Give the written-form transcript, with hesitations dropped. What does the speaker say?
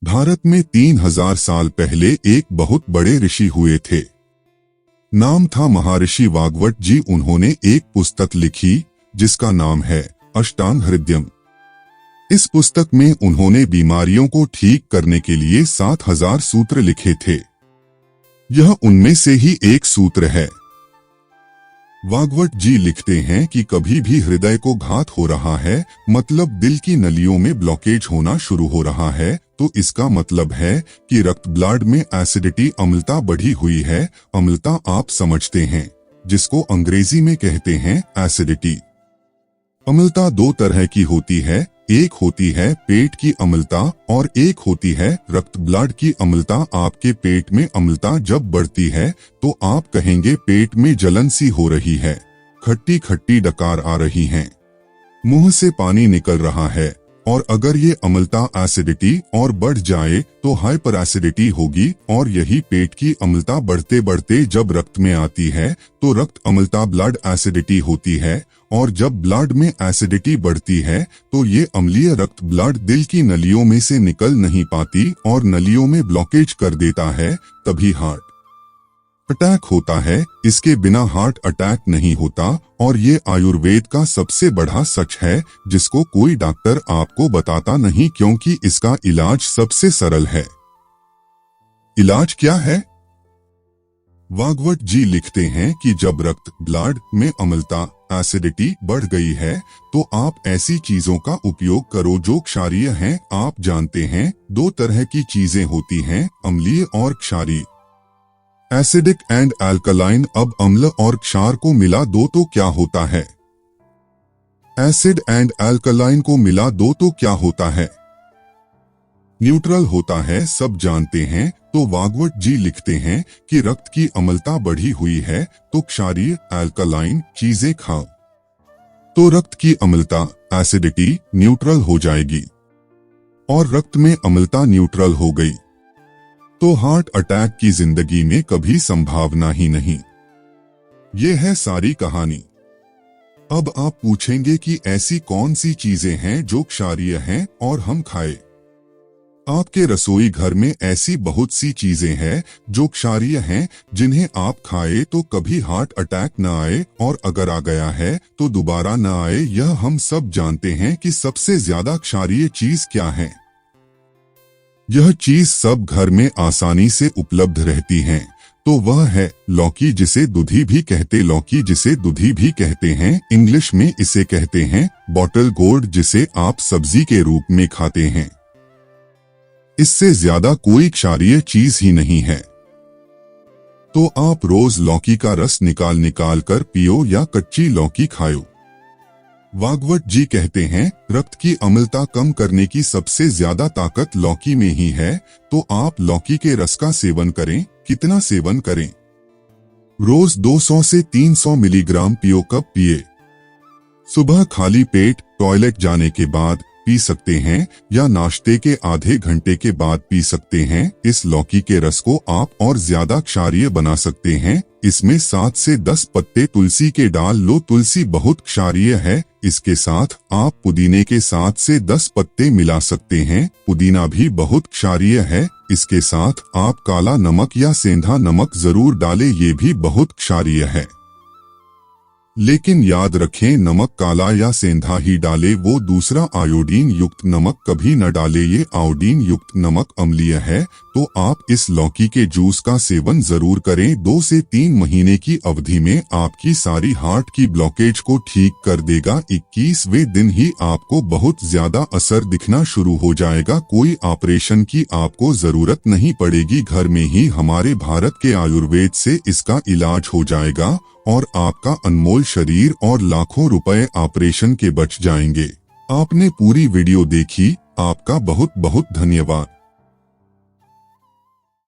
भारत में 3000 साल पहले एक बहुत बड़े ऋषि हुए थे। नाम था महर्षि वाग्भट जी। उन्होंने एक पुस्तक लिखी जिसका नाम है अष्टांग हृदयम। इस पुस्तक में उन्होंने बीमारियों को ठीक करने के लिए 7000 सूत्र लिखे थे। यह उनमें से ही एक सूत्र है। वाग्भट जी लिखते हैं कि कभी भी हृदय को घात हो रहा है, मतलब दिल की नलियों में ब्लॉकेज होना शुरू हो रहा है, तो इसका मतलब है कि रक्त ब्लड में एसिडिटी अम्लता बढ़ी हुई है। अम्लता आप समझते हैं, जिसको अंग्रेजी में कहते हैं एसिडिटी। अम्लता दो तरह की होती है, एक होती है पेट की अम्लता और एक होती है रक्त ब्लड की अम्लता। आपके पेट में अम्लता जब बढ़ती है तो आप कहेंगे पेट में जलन सी हो रही है, खट्टी खट्टी डकार आ रही हैं, मुंह से पानी निकल रहा है। और अगर ये अम्लता एसिडिटी और बढ़ जाए तो हाइपर एसिडिटी होगी। और यही पेट की अम्लता बढ़ते बढ़ते जब रक्त में आती है तो रक्त अम्लता ब्लड एसिडिटी होती है। और जब ब्लड में एसिडिटी बढ़ती है तो ये अम्लीय रक्त ब्लड दिल की नलियों में से निकल नहीं पाती और नलियों में ब्लॉकेज कर देता है। तभी हार्ट अटैक होता है। इसके बिना हार्ट अटैक नहीं होता। और ये आयुर्वेद का सबसे बड़ा सच है, जिसको कोई डॉक्टर आपको बताता नहीं, क्योंकि इसका इलाज सबसे सरल है। इलाज क्या है? वाग्भट जी लिखते हैं कि जब रक्त ब्लड में अम्लता एसिडिटी बढ़ गई है तो आप ऐसी चीजों का उपयोग करो जो क्षारीय हैं। आप जानते हैं दो तरह की चीजें होती हैं, अम्लीय और क्षारीय। Acidic and alkaline. अब अम्ल और क्षार को मिला दो तो क्या होता है? एसिड एंड अल्कलाइन को मिला दो तो क्या होता है? न्यूट्रल होता है, सब जानते हैं। तो वाग्भट जी लिखते हैं कि रक्त की अम्लता बढ़ी हुई है तो क्षारीय अल्कलाइन चीजें खाओ, तो रक्त की अम्लता एसिडिटी न्यूट्रल हो जाएगी। और रक्त में अम्लता न्यूट्रल हो गई तो हार्ट अटैक की जिंदगी में कभी संभावना ही नहीं। ये है सारी कहानी। अब आप पूछेंगे कि ऐसी कौन सी चीजें हैं जो क्षारीय हैं और हम खाएं? आपके रसोई घर में ऐसी बहुत सी चीजें हैं जो क्षारीय हैं, जिन्हें आप खाएं तो कभी हार्ट अटैक न आए, और अगर आ गया है तो दोबारा न आए। यह हम सब जानते हैं कि सबसे ज्यादा क्षारीय चीज क्या है। यह चीज सब घर में आसानी से उपलब्ध रहती हैं, तो वह है लौकी, जिसे दूधी भी कहते हैं। इंग्लिश में इसे कहते हैं बॉटल गोर्ड, जिसे आप सब्जी के रूप में खाते हैं। इससे ज्यादा कोई क्षारीय चीज ही नहीं है। तो आप रोज लौकी का रस निकाल कर पियो या कच्ची लौकी खाओ। वाग्भट जी कहते हैं रक्त की अम्लता कम करने की सबसे ज्यादा ताकत लौकी में ही है। तो आप लौकी के रस का सेवन करें। कितना सेवन करें? रोज 200 से 300 मिलीग्राम पियो। कब पिए? सुबह खाली पेट टॉयलेट जाने के बाद पी सकते हैं या नाश्ते के आधे घंटे के बाद पी सकते हैं। इस लौकी के रस को आप और ज्यादा क्षारीय बना सकते हैं। इसमें 7 से 10 पत्ते तुलसी के डाल लो। तुलसी बहुत क्षारीय है। इसके साथ आप पुदीने के 7 से 10 पत्ते मिला सकते हैं। पुदीना भी बहुत क्षारीय है। इसके साथ आप काला नमक या सेंधा नमक जरूर डालें, ये भी बहुत क्षारीय है। लेकिन याद रखें, नमक काला या सेंधा ही डाले, वो दूसरा आयोडीन युक्त नमक कभी न डाले। ये आयोडीन युक्त नमक अम्लीय है। तो आप इस लौकी के जूस का सेवन जरूर करें। 2 से 3 महीने की अवधि में आपकी सारी हार्ट की ब्लॉकेज को ठीक कर देगा। 21वें दिन ही आपको बहुत ज्यादा असर दिखना शुरू हो जाएगा। कोई ऑपरेशन की आपको जरूरत नहीं पड़ेगी। घर में ही हमारे भारत के आयुर्वेद से इसका इलाज हो जाएगा और आपका अनमोल शरीर और लाखों रुपए ऑपरेशन के बच जाएंगे। आपने पूरी वीडियो देखी, आपका बहुत बहुत धन्यवाद।